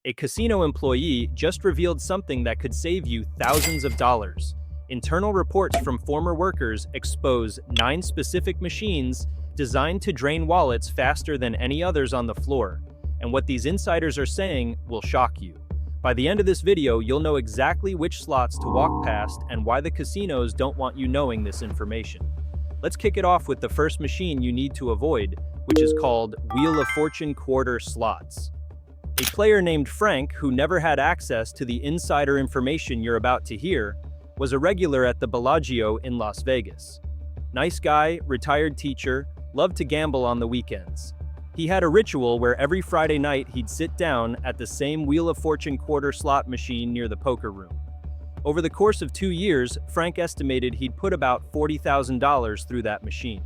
A casino employee just revealed something that could save you thousands of dollars. Internal reports from former workers expose 9 specific machines designed to drain wallets faster than any others on the floor. And what these insiders are saying will shock you. By the end of this video, you'll know exactly which slots to walk past and why the casinos don't want you knowing this information. Let's kick it off with the first machine you need to avoid, which is called Wheel of Fortune quarter slots. A player named Frank, who never had access to the insider information you're about to hear, was a regular at the Bellagio in Las Vegas. Nice guy, retired teacher, loved to gamble on the weekends. He had a ritual where every Friday night he'd sit down at the same Wheel of Fortune quarter slot machine near the poker room. Over the course of 2 years, Frank estimated he'd put about $40,000 through that machine.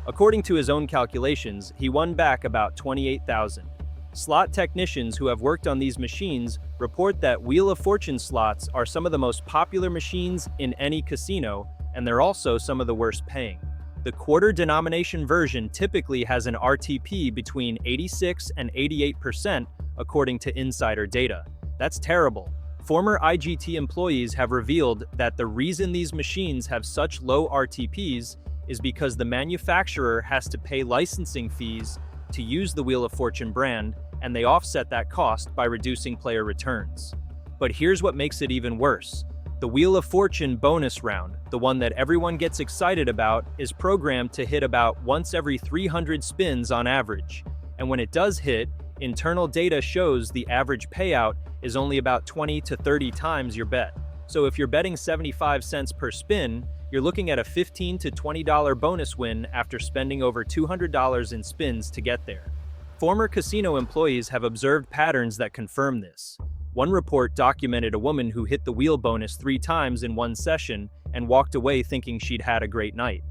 According to his own calculations, he won back about $28,000. Slot technicians who have worked on these machines report that Wheel of Fortune slots are some of the most popular machines in any casino, and they're also some of the worst paying. The quarter denomination version typically has an RTP between 86 and 88%, according to insider data. That's terrible. Former IGT employees have revealed that the reason these machines have such low RTPs is because the manufacturer has to pay licensing fees to use the Wheel of Fortune brand, and they offset that cost by reducing player returns. But here's what makes it even worse. The Wheel of Fortune bonus round, the one that everyone gets excited about, is programmed to hit about once every 300 spins on average. And when it does hit, internal data shows the average payout is only about 20 to 30 times your bet. So if you're betting 75 cents per spin, you're looking at a $15 to $20 bonus win after spending over $200 in spins to get there. Former casino employees have observed patterns that confirm this. One report documented a woman who hit the wheel bonus 3 times in one session and walked away thinking she'd had a great night.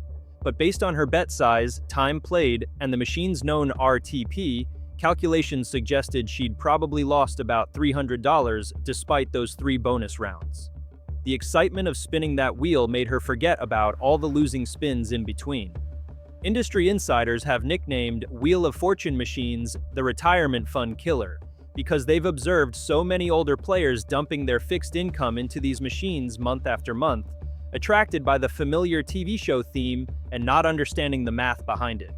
But based on her bet size, time played, and the machine's known RTP, calculations suggested she'd probably lost about $300 despite those 3 bonus rounds. The excitement of spinning that wheel made her forget about all the losing spins in between. Industry insiders have nicknamed Wheel of Fortune machines the retirement fund killer, because they've observed so many older players dumping their fixed income into these machines month after month, attracted by the familiar TV show theme and not understanding the math behind it.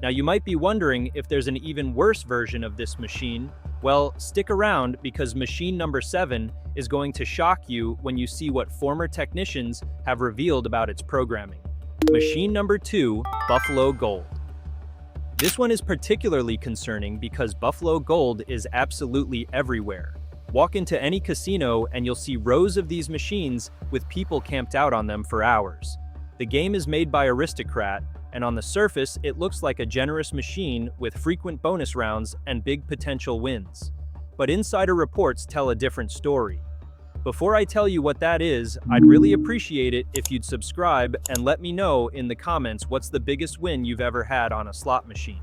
Now you might be wondering if there's an even worse version of this machine. Well, stick around because machine number 7 is going to shock you when you see what former technicians have revealed about its programming. Machine number 2, Buffalo Gold. This one is particularly concerning because Buffalo Gold is absolutely everywhere. Walk into any casino and you'll see rows of these machines with people camped out on them for hours. The game is made by Aristocrat, and on the surface it looks like a generous machine with frequent bonus rounds and big potential wins. But insider reports tell a different story. Before I tell you what that is, I'd really appreciate it if you'd subscribe and let me know in the comments what's the biggest win you've ever had on a slot machine.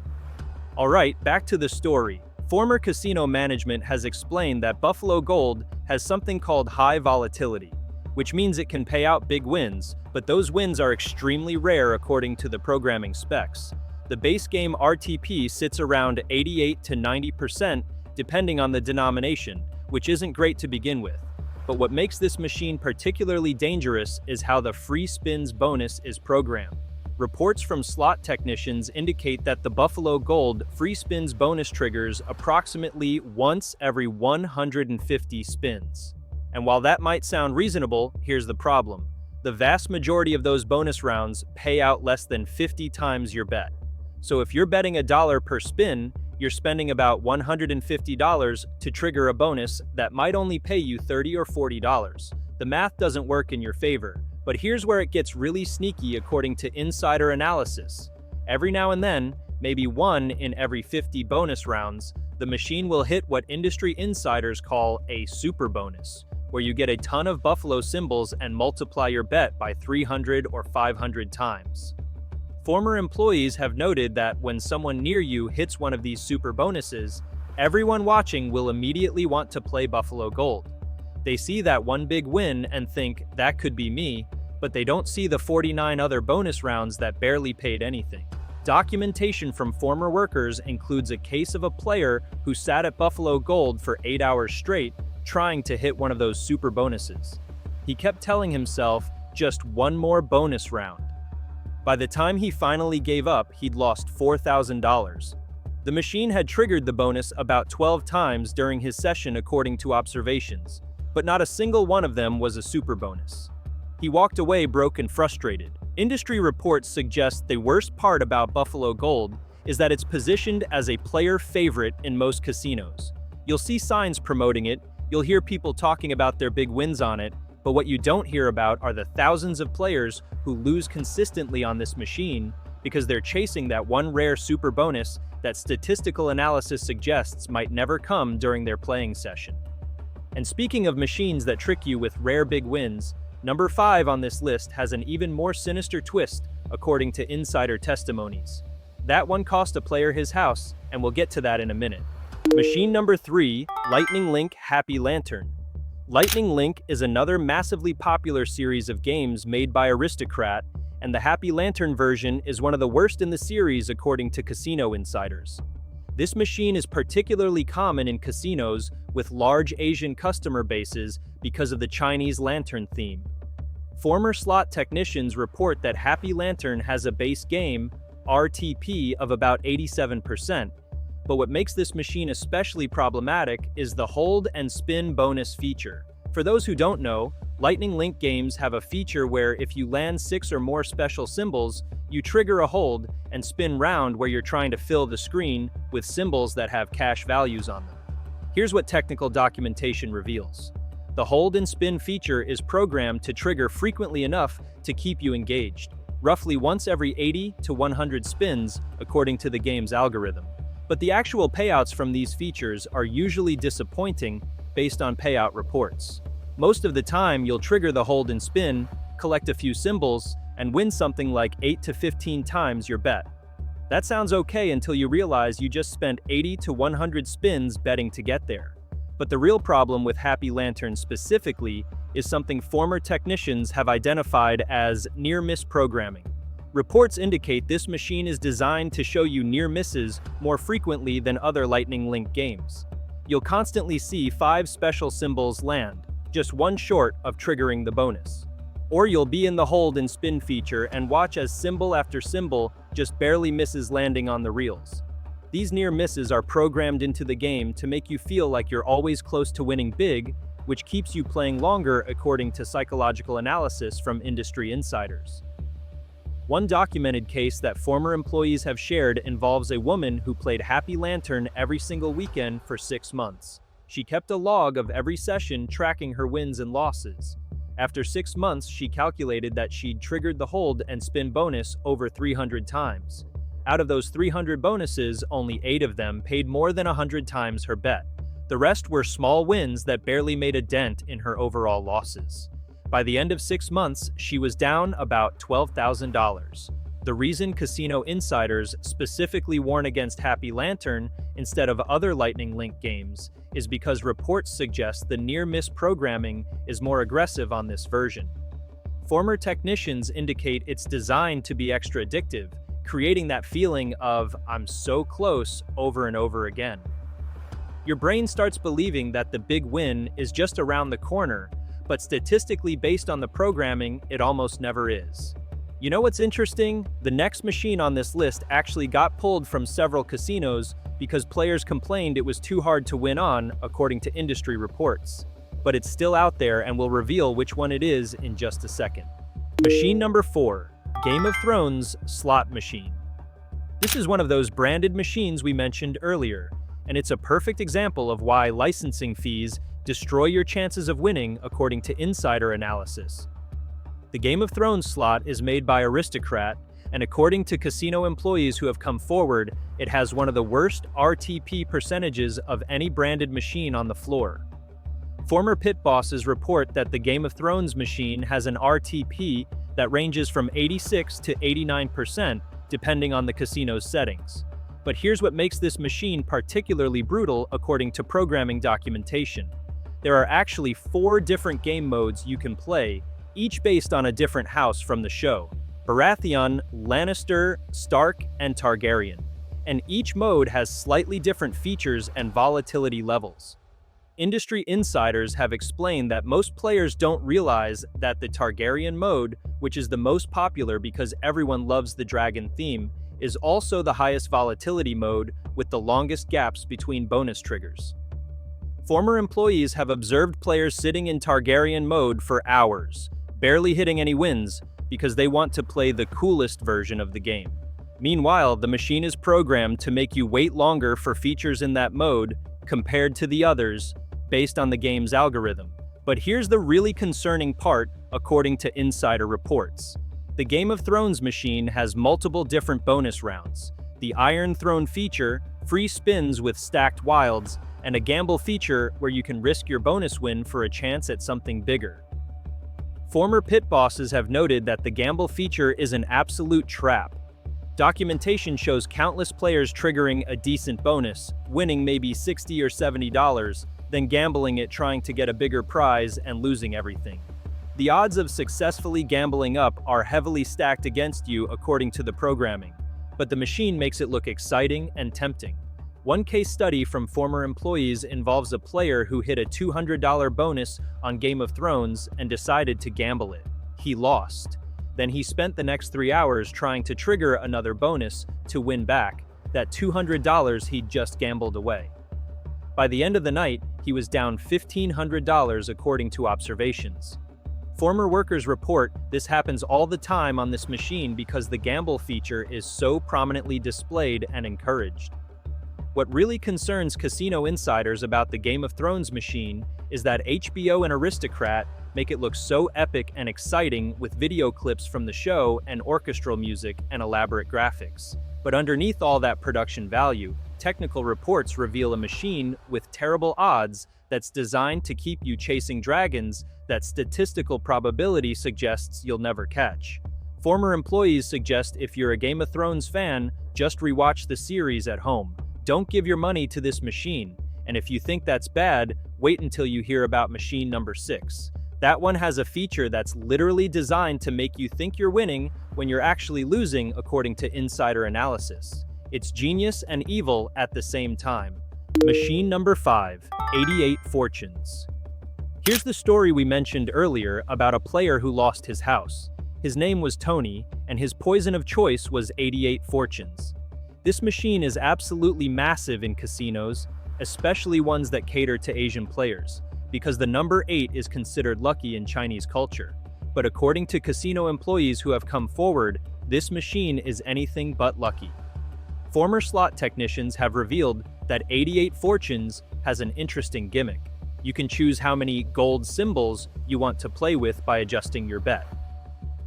Alright, back to the story. Former casino management has explained that Buffalo Gold has something called high volatility, which means it can pay out big wins, but those wins are extremely rare according to the programming specs. The base game RTP sits around 88 to 90% depending on the denomination, which isn't great to begin with. But what makes this machine particularly dangerous is how the free spins bonus is programmed. Reports from slot technicians indicate that the Buffalo Gold free spins bonus triggers approximately once every 150 spins. And while that might sound reasonable, here's the problem. The vast majority of those bonus rounds pay out less than 50 times your bet. So if you're betting $1 per spin, you're spending about $150 to trigger a bonus that might only pay you $30 or $40. The math doesn't work in your favor, but here's where it gets really sneaky according to insider analysis. Every now and then, maybe 1 in every 50 bonus rounds, the machine will hit what industry insiders call a super bonus, where you get a ton of Buffalo symbols and multiply your bet by 300 or 500 times. Former employees have noted that when someone near you hits one of these super bonuses, everyone watching will immediately want to play Buffalo Gold. They see that one big win and think, that could be me, but they don't see the 49 other bonus rounds that barely paid anything. Documentation from former workers includes a case of a player who sat at Buffalo Gold for 8 hours straight trying to hit one of those super bonuses. He kept telling himself, just one more bonus round. By the time he finally gave up, he'd lost $4,000. The machine had triggered the bonus about 12 times during his session according to observations, but not a single one of them was a super bonus. He walked away broke and frustrated. Industry reports suggest the worst part about Buffalo Gold is that it's positioned as a player favorite in most casinos. You'll see signs promoting it, you'll hear people talking about their big wins on it, but what you don't hear about are the thousands of players who lose consistently on this machine because they're chasing that one rare super bonus that statistical analysis suggests might never come during their playing session. And speaking of machines that trick you with rare big wins, number 5 on this list has an even more sinister twist, according to insider testimonies. That one cost a player his house, and we'll get to that in a minute. Machine number 3, Lightning Link Happy Lantern. Lightning Link is another massively popular series of games made by Aristocrat, and the Happy Lantern version is one of the worst in the series according to casino insiders. This machine is particularly common in casinos with large Asian customer bases because of the Chinese lantern theme. Former slot technicians report that Happy Lantern has a base game, RTP, of about 87%, but what makes this machine especially problematic is the hold and spin bonus feature. For those who don't know, Lightning Link games have a feature where if you land 6 or more special symbols, you trigger a hold and spin round where you're trying to fill the screen with symbols that have cash values on them. Here's what technical documentation reveals. The hold and spin feature is programmed to trigger frequently enough to keep you engaged, roughly once every 80 to 100 spins according to the game's algorithm. But the actual payouts from these features are usually disappointing based on payout reports. Most of the time, you'll trigger the hold and spin, collect a few symbols, and win something like 8 to 15 times your bet. That sounds okay until you realize you just spent 80 to 100 spins betting to get there. But the real problem with Happy Lantern specifically is something former technicians have identified as near-miss programming. Reports indicate this machine is designed to show you near misses more frequently than other Lightning Link games. You'll constantly see 5 special symbols land, just one short of triggering the bonus. Or you'll be in the hold and spin feature and watch as symbol after symbol just barely misses landing on the reels. These near misses are programmed into the game to make you feel like you're always close to winning big, which keeps you playing longer according to psychological analysis from industry insiders. One documented case that former employees have shared involves a woman who played Happy Lantern every single weekend for 6 months. She kept a log of every session tracking her wins and losses. After 6 months, she calculated that she'd triggered the hold and spin bonus over 300 times. Out of those 300 bonuses, only 8 of them paid more than 100 times her bet. The rest were small wins that barely made a dent in her overall losses. By the end of 6 months, she was down about $12,000. The reason casino insiders specifically warn against Happy Lantern instead of other Lightning Link games is because reports suggest the near-miss programming is more aggressive on this version. Former technicians indicate it's designed to be extra addictive, creating that feeling of "I'm so close" over and over again. Your brain starts believing that the big win is just around the corner, but statistically based on the programming, it almost never is. You know what's interesting? The next machine on this list actually got pulled from several casinos because players complained it was too hard to win on, according to industry reports. But it's still out there, and we'll reveal which one it is in just a second. Machine number 4, Game of Thrones Slot Machine. This is one of those branded machines we mentioned earlier, and it's a perfect example of why licensing fees destroy your chances of winning according to insider analysis. The Game of Thrones slot is made by Aristocrat, and according to casino employees who have come forward, it has one of the worst RTP percentages of any branded machine on the floor. Former pit bosses report that the Game of Thrones machine has an RTP that ranges from 86 to 89% depending on the casino's settings. But here's what makes this machine particularly brutal according to programming documentation. There are actually 4 different game modes you can play, each based on a different house from the show. Baratheon, Lannister, Stark, and Targaryen. And each mode has slightly different features and volatility levels. Industry insiders have explained that most players don't realize that the Targaryen mode, which is the most popular because everyone loves the dragon theme, is also the highest volatility mode with the longest gaps between bonus triggers. Former employees have observed players sitting in Targaryen mode for hours, barely hitting any wins because they want to play the coolest version of the game. Meanwhile, the machine is programmed to make you wait longer for features in that mode compared to the others, based on the game's algorithm. But here's the really concerning part, according to insider reports. The Game of Thrones machine has multiple different bonus rounds. The Iron Throne feature, free spins with stacked wilds, and a gamble feature where you can risk your bonus win for a chance at something bigger. Former pit bosses have noted that the gamble feature is an absolute trap. Documentation shows countless players triggering a decent bonus, winning maybe $60 or $70, then gambling it trying to get a bigger prize and losing everything. The odds of successfully gambling up are heavily stacked against you according to the programming, but the machine makes it look exciting and tempting. One case study from former employees involves a player who hit a $200 bonus on Game of Thrones and decided to gamble it. He lost. Then he spent the next 3 hours trying to trigger another bonus to win back that $200 he'd just gambled away. By the end of the night, he was down $1,500 according to observations. Former workers report this happens all the time on this machine because the gamble feature is so prominently displayed and encouraged. What really concerns casino insiders about the Game of Thrones machine is that HBO and Aristocrat make it look so epic and exciting with video clips from the show and orchestral music and elaborate graphics. But underneath all that production value, technical reports reveal a machine with terrible odds that's designed to keep you chasing dragons that statistical probability suggests you'll never catch. Former employees suggest if you're a Game of Thrones fan, just rewatch the series at home. Don't give your money to this machine, and if you think that's bad, wait until you hear about machine number 6. That one has a feature that's literally designed to make you think you're winning when you're actually losing, according to insider analysis. It's genius and evil at the same time. Machine number 5, 88 Fortunes. Here's the story we mentioned earlier about a player who lost his house. His name was Tony, and his poison of choice was 88 Fortunes. This machine is absolutely massive in casinos, especially ones that cater to Asian players, because the number 8 is considered lucky in Chinese culture. But according to casino employees who have come forward, this machine is anything but lucky. Former slot technicians have revealed that 88 Fortunes has an interesting gimmick. You can choose how many gold symbols you want to play with by adjusting your bet.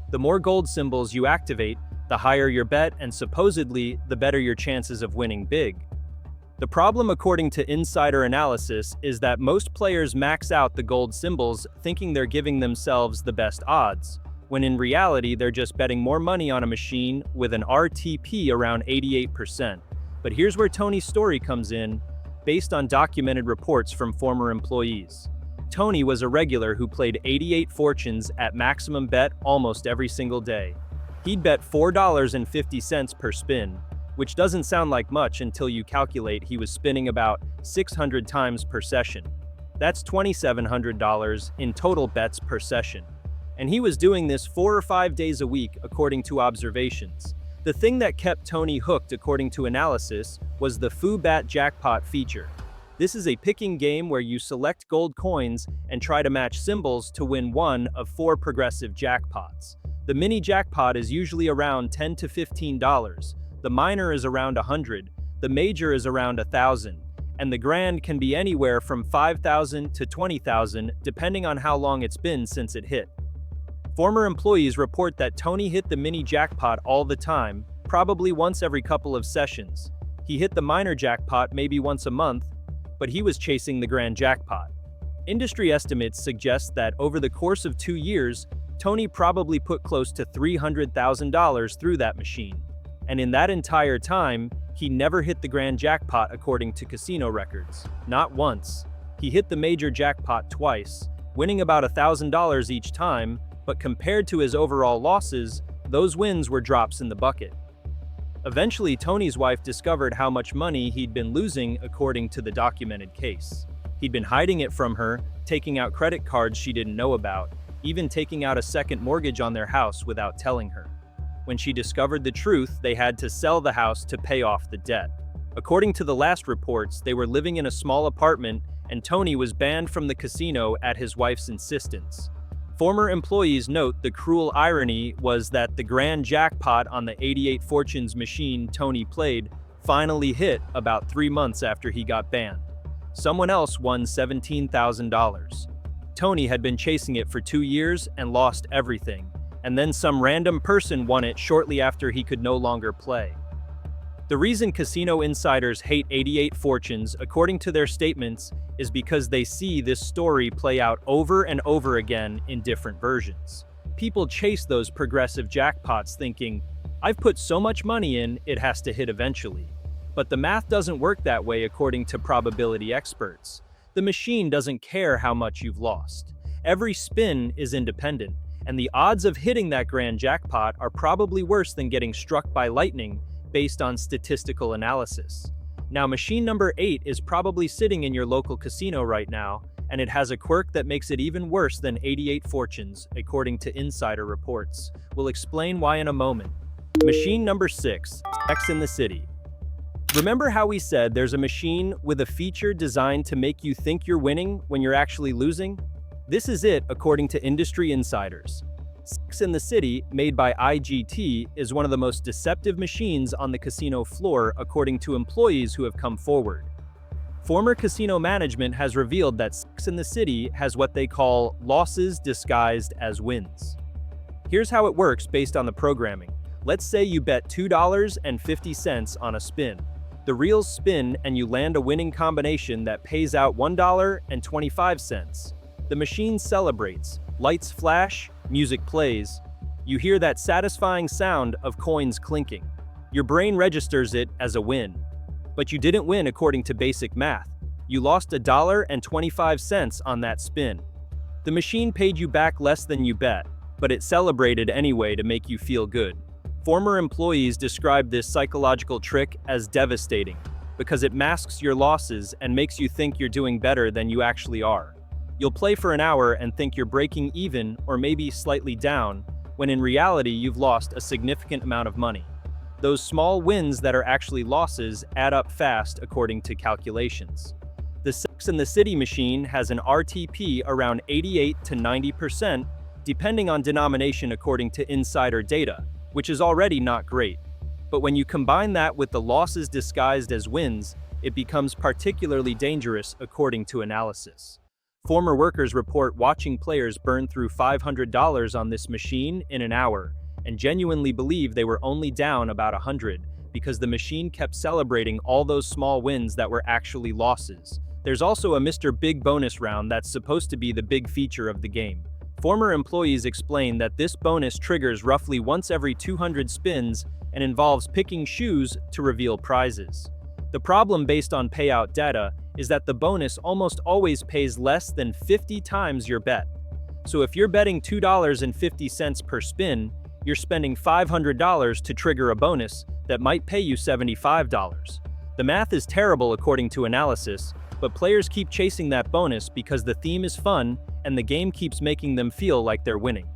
The more gold symbols you activate, the higher your bet, and supposedly, the better your chances of winning big. The problem, according to insider analysis, is that most players max out the gold symbols thinking they're giving themselves the best odds, when in reality they're just betting more money on a machine with an RTP around 88%. But here's where Tony's story comes in, based on documented reports from former employees. Tony was a regular who played 88 Fortunes at maximum bet almost every single day. He'd bet $4.50 per spin, which doesn't sound like much until you calculate he was spinning about 600 times per session. That's $2,700 in total bets per session. And he was doing this 4 or 5 days a week, according to observations. The thing that kept Tony hooked, according to analysis, was the Foo Bat Jackpot feature. This is a picking game where you select gold coins and try to match symbols to win one of 4 progressive jackpots. The mini jackpot is usually around $10 to $15. The minor is around $100, the major is around $1,000, and the grand can be anywhere from $5,000 to $20,000 depending on how long it's been since it hit. Former employees report that Tony hit the mini jackpot all the time, probably once every couple of sessions. He hit the minor jackpot maybe once a month, but he was chasing the grand jackpot. Industry estimates suggest that over the course of 2 years, Tony probably put close to $300,000 through that machine. And in that entire time, he never hit the grand jackpot according to casino records. Not once. He hit the major jackpot twice, winning about $1,000 each time, but compared to his overall losses, those wins were drops in the bucket. Eventually, Tony's wife discovered how much money he'd been losing according to the documented case. He'd been hiding it from her, taking out credit cards she didn't know about, even taking out a second mortgage on their house without telling her. When she discovered the truth, they had to sell the house to pay off the debt. According to the last reports, they were living in a small apartment, and Tony was banned from the casino at his wife's insistence. Former employees note the cruel irony was that the grand jackpot on the 88 Fortunes machine Tony played finally hit about 3 months after he got banned. Someone else won $17,000. Tony had been chasing it for 2 years and lost everything, and then some random person won it shortly after he could no longer play. The reason casino insiders hate 88 Fortunes, according to their statements, is because they see this story play out over and over again in different versions. People chase those progressive jackpots thinking, "I've put so much money in, it has to hit eventually." But the math doesn't work that way according to probability experts. The machine doesn't care how much you've lost. Every spin is independent, and the odds of hitting that grand jackpot are probably worse than getting struck by lightning based on statistical analysis. Now, machine number 8 is probably sitting in your local casino right now, and it has a quirk that makes it even worse than 88 Fortunes, according to insider reports. We'll explain why in a moment. Machine number 6, Sex in the City. Remember how we said there's a machine with a feature designed to make you think you're winning when you're actually losing? This is it, according to industry insiders. Sex in the City, made by IGT, is one of the most deceptive machines on the casino floor, according to employees who have come forward. Former casino management has revealed that Sex in the City has what they call losses disguised as wins. Here's how it works based on the programming. Let's say you bet $2.50 on a spin. The reels spin and you land a winning combination that pays out $1.25. The machine celebrates, lights flash, music plays. You hear that satisfying sound of coins clinking. Your brain registers it as a win. But you didn't win according to basic math. You lost $1.25 on that spin. The machine paid you back less than you bet, but it celebrated anyway to make you feel good. Former employees described this psychological trick as devastating because it masks your losses and makes you think you're doing better than you actually are. You'll play for an hour and think you're breaking even or maybe slightly down, when in reality you've lost a significant amount of money. Those small wins that are actually losses add up fast according to calculations. The Sex in the City machine has an RTP around 88 to 90%, depending on denomination according to insider data, which is already not great. But when you combine that with the losses disguised as wins, it becomes particularly dangerous according to analysis. Former workers report watching players burn through $500 on this machine in an hour, and genuinely believe they were only down about $100 because the machine kept celebrating all those small wins that were actually losses. There's also a Mr. Big bonus round that's supposed to be the big feature of the game. Former employees explain that this bonus triggers roughly once every 200 spins and involves picking shoes to reveal prizes. The problem based on payout data is that the bonus almost always pays less than 50 times your bet. So if you're betting $2.50 per spin, you're spending $500 to trigger a bonus that might pay you $75. The math is terrible according to analysis, but players keep chasing that bonus because the theme is fun and the game keeps making them feel like they're winning.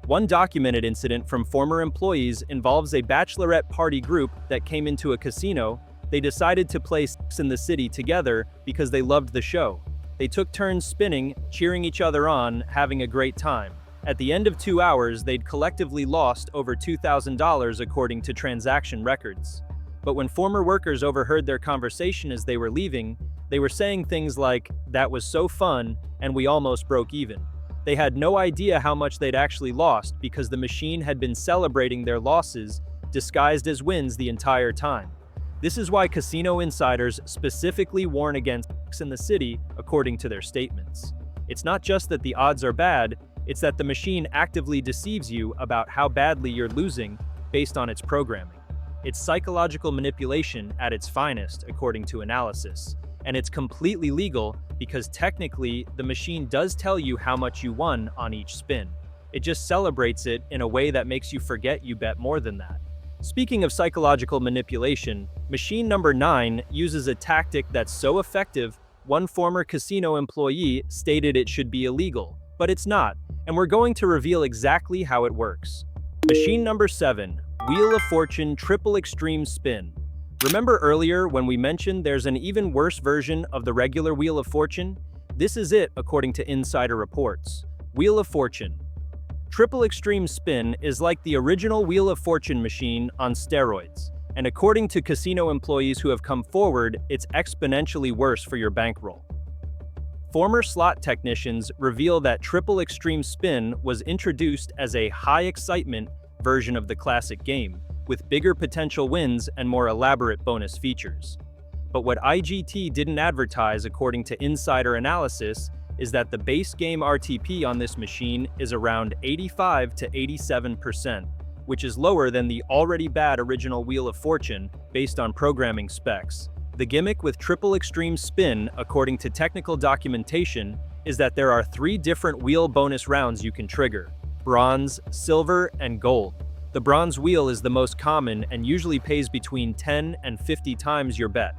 One documented incident from former employees involves a bachelorette party group that came into a casino. They decided to play Sex in the City together because they loved the show. They took turns spinning, cheering each other on, having a great time. At the end of 2 hours, they'd collectively lost over $2,000 according to transaction records. But when former workers overheard their conversation as they were leaving, they were saying things like, "That was so fun, and we almost broke even." They had no idea how much they'd actually lost because the machine had been celebrating their losses, disguised as wins the entire time. This is why casino insiders specifically warn against Sex in the City, according to their statements. It's not just that the odds are bad, it's that the machine actively deceives you about how badly you're losing based on its programming. It's psychological manipulation at its finest, according to analysis. And it's completely legal because technically the machine does tell you how much you won on each spin. It just celebrates it in a way that makes you forget you bet more than that. Speaking of psychological manipulation, machine number 9 uses a tactic that's so effective, one former casino employee stated it should be illegal, but it's not, and we're going to reveal exactly how it works. Machine number 7, Wheel of Fortune Triple Extreme Spin. Remember earlier when we mentioned there's an even worse version of the regular Wheel of Fortune? This is it, according to insider reports. Wheel of Fortune. Triple Extreme Spin is like the original Wheel of Fortune machine on steroids, and according to casino employees who have come forward, it's exponentially worse for your bankroll. Former slot technicians reveal that Triple Extreme Spin was introduced as a high-excitement version of the classic game, with bigger potential wins and more elaborate bonus features. But what IGT didn't advertise, according to insider analysis, is that the base game RTP on this machine is around 85 to 87%, which is lower than the already bad original Wheel of Fortune based on programming specs. The gimmick with Triple Extreme Spin, according to technical documentation, is that there are 3 different wheel bonus rounds you can trigger: bronze, silver, and gold. The bronze wheel is the most common and usually pays between 10 and 50 times your bet.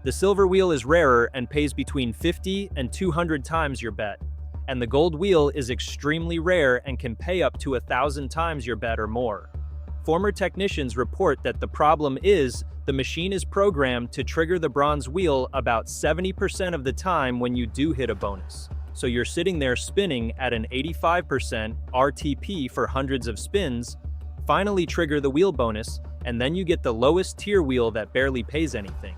The silver wheel is rarer and pays between 50 and 200 times your bet. And the gold wheel is extremely rare and can pay up to 1,000 times your bet or more. Former technicians report that the problem is the machine is programmed to trigger the bronze wheel about 70% of the time when you do hit a bonus. So you're sitting there spinning at an 85% RTP for hundreds of spins, finally trigger the wheel bonus, and then you get the lowest tier wheel that barely pays anything.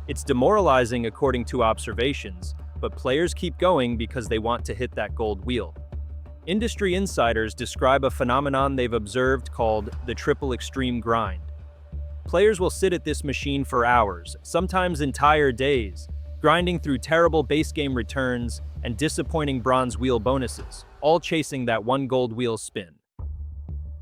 It's demoralizing according to observations, but players keep going because they want to hit that gold wheel. Industry insiders describe a phenomenon they've observed called the triple extreme grind. Players will sit at this machine for hours, sometimes entire days, grinding through terrible base game returns and disappointing bronze wheel bonuses, all chasing that one gold wheel spin.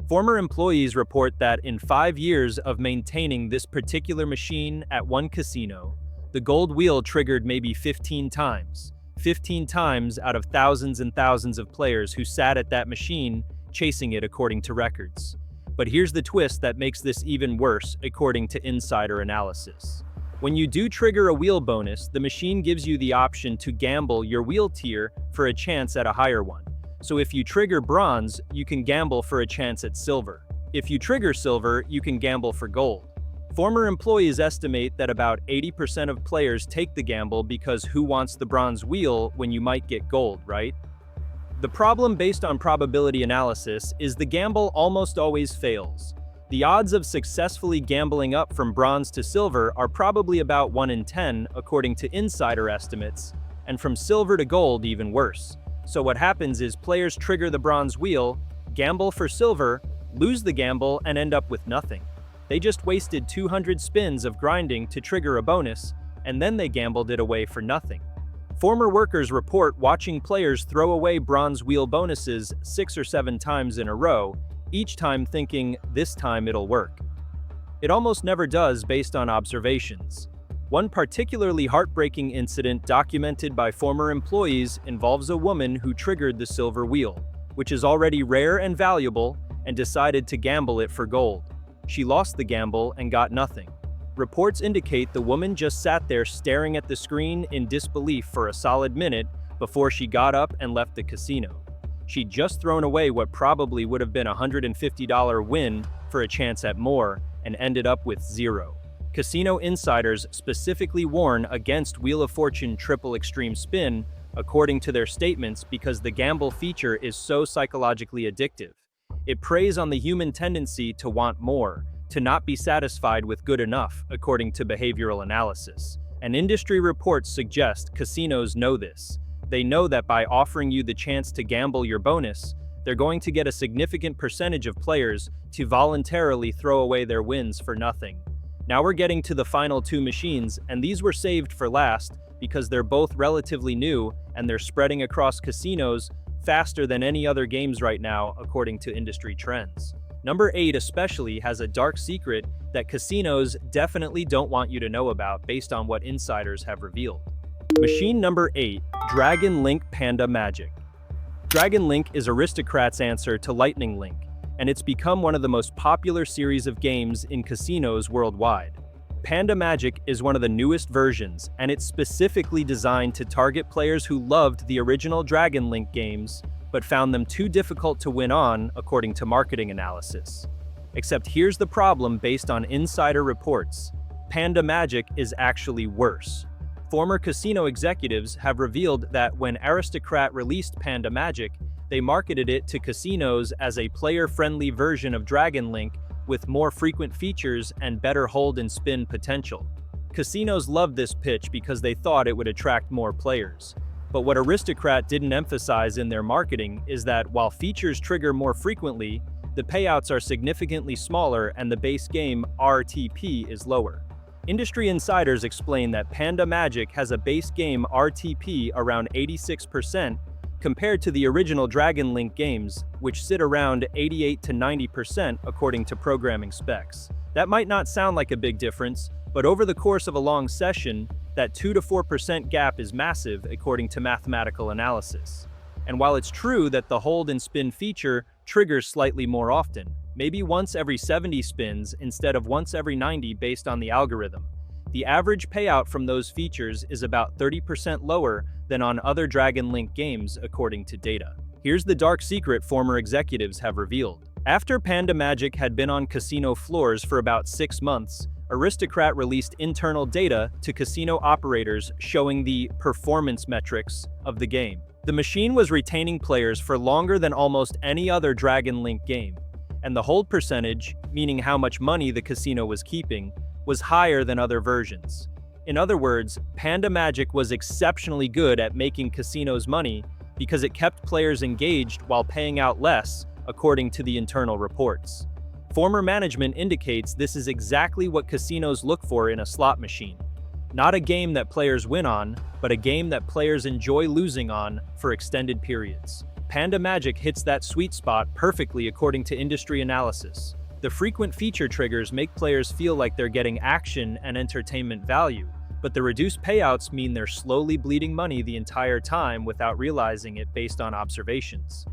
Former employees report that in 5 years of maintaining this particular machine at one casino, the gold wheel triggered maybe 15 times. 15 times out of thousands and thousands of players who sat at that machine, chasing it according to records. But here's the twist that makes this even worse, according to insider analysis. When you do trigger a wheel bonus, the machine gives you the option to gamble your wheel tier for a chance at a higher one. So if you trigger bronze, you can gamble for a chance at silver. If you trigger silver, you can gamble for gold. Former employees estimate that about 80% of players take the gamble because who wants the bronze wheel when you might get gold, right? The problem based on probability analysis is the gamble almost always fails. The odds of successfully gambling up from bronze to silver are probably about 1 in 10, according to insider estimates, and from silver to gold even worse. So what happens is players trigger the bronze wheel, gamble for silver, lose the gamble, and end up with nothing. They just wasted 200 spins of grinding to trigger a bonus, and then they gambled it away for nothing. Former workers report watching players throw away bronze wheel bonuses 6 or 7 times in a row, each time thinking, this time it'll work. It almost never does based on observations. One particularly heartbreaking incident documented by former employees involves a woman who triggered the silver wheel, which is already rare and valuable, and decided to gamble it for gold. She lost the gamble and got nothing. Reports indicate the woman just sat there staring at the screen in disbelief for a solid minute before she got up and left the casino. She'd just thrown away what probably would have been a $150 win for a chance at more and ended up with zero. Casino insiders specifically warn against Wheel of Fortune Triple Extreme Spin, according to their statements, because the gamble feature is so psychologically addictive. It preys on the human tendency to want more, to not be satisfied with good enough, according to behavioral analysis. And industry reports suggest casinos know this. They know that by offering you the chance to gamble your bonus, they're going to get a significant percentage of players to voluntarily throw away their wins for nothing. Now we're getting to the final 2 machines, and these were saved for last because they're both relatively new and they're spreading across casinos faster than any other games right now, according to industry trends. Number 8 especially has a dark secret that casinos definitely don't want you to know about based on what insiders have revealed. Machine number 8, Dragon Link Panda Magic. Dragon Link is Aristocrat's answer to Lightning Link, and it's become one of the most popular series of games in casinos worldwide. Panda Magic is one of the newest versions, and it's specifically designed to target players who loved the original Dragon Link games, but found them too difficult to win on, according to marketing analysis. Except here's the problem based on insider reports. Panda Magic is actually worse. Former casino executives have revealed that when Aristocrat released Panda Magic, they marketed it to casinos as a player-friendly version of Dragon Link with more frequent features and better hold and spin potential. Casinos loved this pitch because they thought it would attract more players. But what Aristocrat didn't emphasize in their marketing is that while features trigger more frequently, the payouts are significantly smaller and the base game RTP is lower. Industry insiders explain that Panda Magic has a base game RTP around 86%, compared to the original Dragon Link games, which sit around 88 to 90% according to programming specs. That might not sound like a big difference, but over the course of a long session, that 2 to 4% gap is massive according to mathematical analysis. And while it's true that the hold and spin feature triggers slightly more often, maybe once every 70 spins instead of once every 90 based on the algorithm, the average payout from those features is about 30% lower than on other Dragon Link games according to data. Here's the dark secret former executives have revealed. After Panda Magic had been on casino floors for about 6 months, Aristocrat released internal data to casino operators showing the performance metrics of the game. The machine was retaining players for longer than almost any other Dragon Link game, and the hold percentage, meaning how much money the casino was keeping, was higher than other versions. In other words, Panda Magic was exceptionally good at making casinos money because it kept players engaged while paying out less, according to the internal reports. Former management indicates this is exactly what casinos look for in a slot machine. Not a game that players win on, but a game that players enjoy losing on for extended periods. Panda Magic hits that sweet spot perfectly according to industry analysis. The frequent feature triggers make players feel like they're getting action and entertainment value, but the reduced payouts mean they're slowly bleeding money the entire time without realizing it based on observations.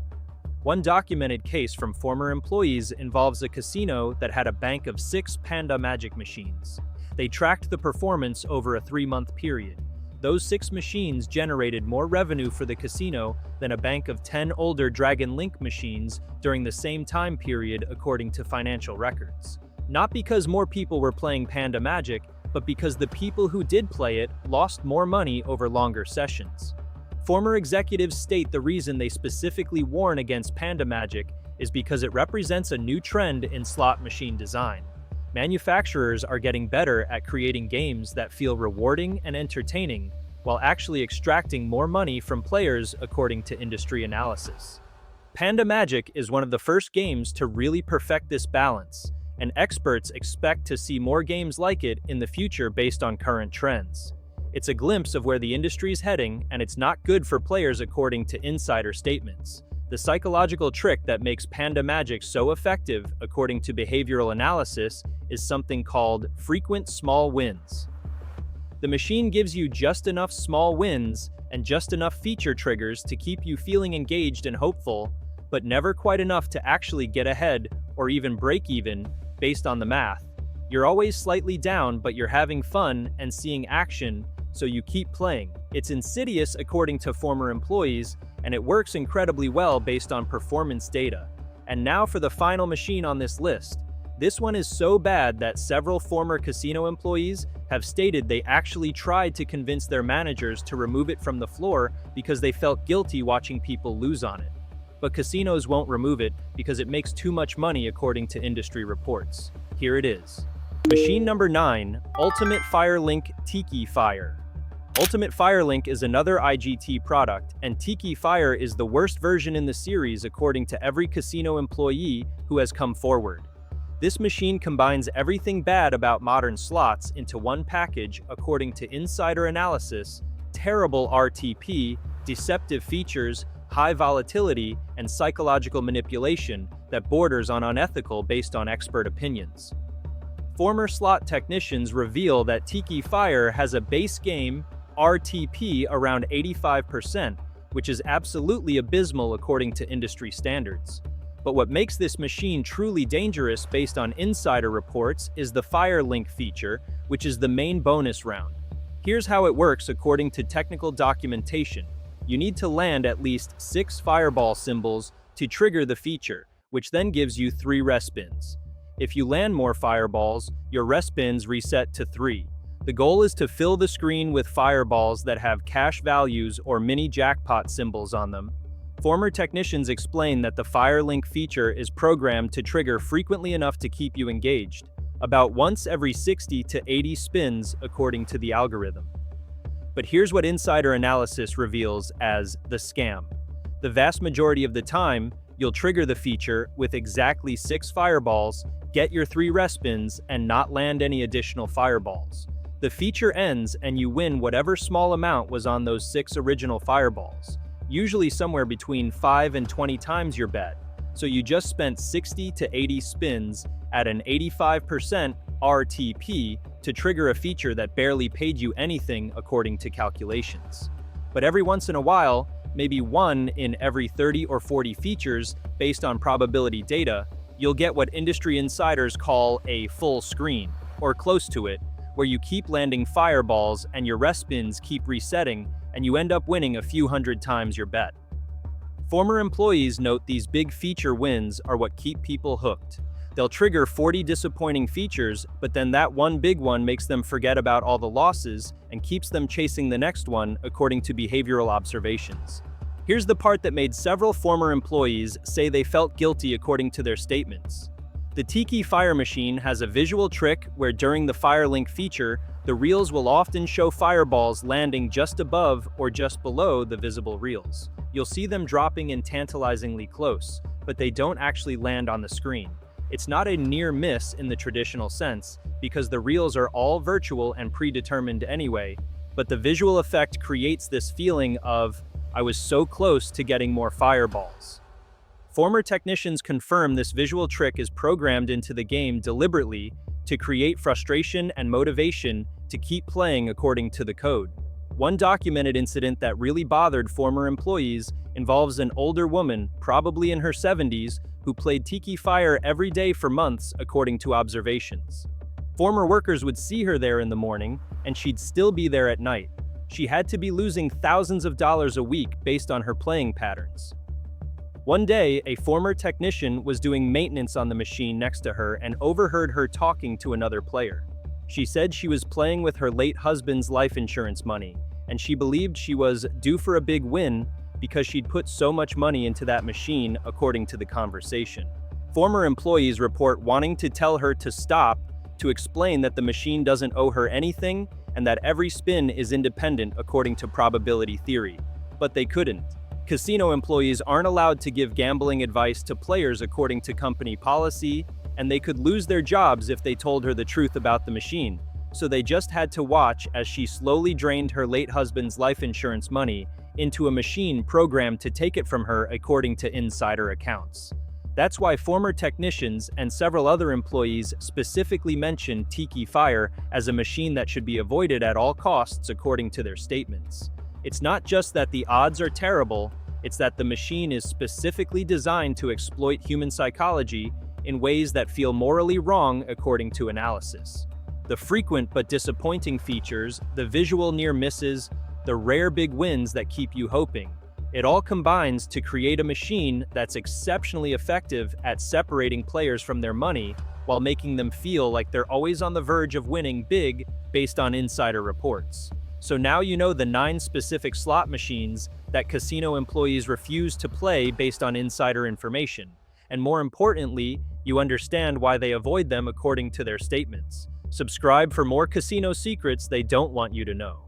One documented case from former employees involves a casino that had a bank of 6 Panda Magic machines. They tracked the performance over a 3-month period. Those 6 machines generated more revenue for the casino than a bank of 10 older Dragon Link machines during the same time period, according to financial records. Not because more people were playing Panda Magic, but because the people who did play it lost more money over longer sessions. Former executives state the reason they specifically warn against Panda Magic is because it represents a new trend in slot machine design. Manufacturers are getting better at creating games that feel rewarding and entertaining, while actually extracting more money from players, according to industry analysis. Panda Magic is one of the first games to really perfect this balance, and experts expect to see more games like it in the future based on current trends. It's a glimpse of where the industry is heading, and it's not good for players according to insider statements. The psychological trick that makes Panda Magic so effective, according to behavioral analysis, is something called frequent small wins. The machine gives you just enough small wins and just enough feature triggers to keep you feeling engaged and hopeful, but never quite enough to actually get ahead or even break even based on the math. You're always slightly down, but you're having fun and seeing action, so you keep playing. It's insidious according to former employees, and it works incredibly well based on performance data. And now for the final machine on this list. This one is so bad that several former casino employees have stated they actually tried to convince their managers to remove it from the floor because they felt guilty watching people lose on it. But casinos won't remove it because it makes too much money according to industry reports. Here it is. Machine number 9, Ultimate Firelink Tiki Fire. Ultimate Firelink is another IGT product, and Tiki Fire is the worst version in the series according to every casino employee who has come forward. This machine combines everything bad about modern slots into one package according to insider analysis: terrible RTP, deceptive features, high volatility, and psychological manipulation that borders on unethical based on expert opinions. Former slot technicians reveal that Tiki Fire has a base game RTP around 85%, which is absolutely abysmal according to industry standards. But what makes this machine truly dangerous based on insider reports is the Firelink feature, which is the main bonus round. Here's how it works according to technical documentation. You need to land at least 6 fireball symbols to trigger the feature, which then gives you 3 respins. If you land more fireballs, your respins reset to 3. The goal is to fill the screen with fireballs that have cash values or mini jackpot symbols on them. Former technicians explain that the Firelink feature is programmed to trigger frequently enough to keep you engaged, about once every 60 to 80 spins according to the algorithm. But here's what insider analysis reveals as the scam. The vast majority of the time, you'll trigger the feature with exactly 6 fireballs, get your 3 respins, and not land any additional fireballs. The feature ends and you win whatever small amount was on those 6 original fireballs, usually somewhere between 5 and 20 times your bet. So you just spent 60 to 80 spins at an 85% RTP to trigger a feature that barely paid you anything according to calculations. But every once in a while, maybe 1 in every 30 or 40 features based on probability data, you'll get what industry insiders call a full screen, or close to it, where you keep landing fireballs and your respins keep resetting and you end up winning a few hundred times your bet. Former employees note these big feature wins are what keep people hooked. They'll trigger 40 disappointing features, but then that one big one makes them forget about all the losses and keeps them chasing the next one according to behavioral observations. Here's the part that made several former employees say they felt guilty according to their statements. The Tiki fire machine has a visual trick where during the Firelink feature, the reels will often show fireballs landing just above or just below the visible reels. You'll see them dropping in tantalizingly close, but they don't actually land on the screen. It's not a near miss in the traditional sense, because the reels are all virtual and predetermined anyway, but the visual effect creates this feeling of, I was so close to getting more fireballs. Former technicians confirm this visual trick is programmed into the game deliberately to create frustration and motivation to keep playing according to the code. One documented incident that really bothered former employees involves an older woman, probably in her 70s, who played Tiki Fire every day for months according to observations. Former workers would see her there in the morning, and she'd still be there at night. She had to be losing thousands of dollars a week based on her playing patterns. One day, a former technician was doing maintenance on the machine next to her and overheard her talking to another player. She said she was playing with her late husband's life insurance money, and she believed she was due for a big win because she'd put so much money into that machine, according to the conversation. Former employees report wanting to tell her to stop, to explain that the machine doesn't owe her anything and that every spin is independent according to probability theory. But they couldn't. Casino employees aren't allowed to give gambling advice to players according to company policy, and they could lose their jobs if they told her the truth about the machine. So they just had to watch as she slowly drained her late husband's life insurance money into a machine programmed to take it from her according to insider accounts. That's why former technicians and several other employees specifically mentioned Tiki Fire as a machine that should be avoided at all costs according to their statements. It's not just that the odds are terrible, it's that the machine is specifically designed to exploit human psychology in ways that feel morally wrong according to analysis. The frequent but disappointing features, the visual near misses, the rare big wins that keep you hoping, it all combines to create a machine that's exceptionally effective at separating players from their money while making them feel like they're always on the verge of winning big based on insider reports. So now you know the 9 specific slot machines that casino employees refuse to play based on insider information. And more importantly, you understand why they avoid them according to their statements. Subscribe for more casino secrets they don't want you to know.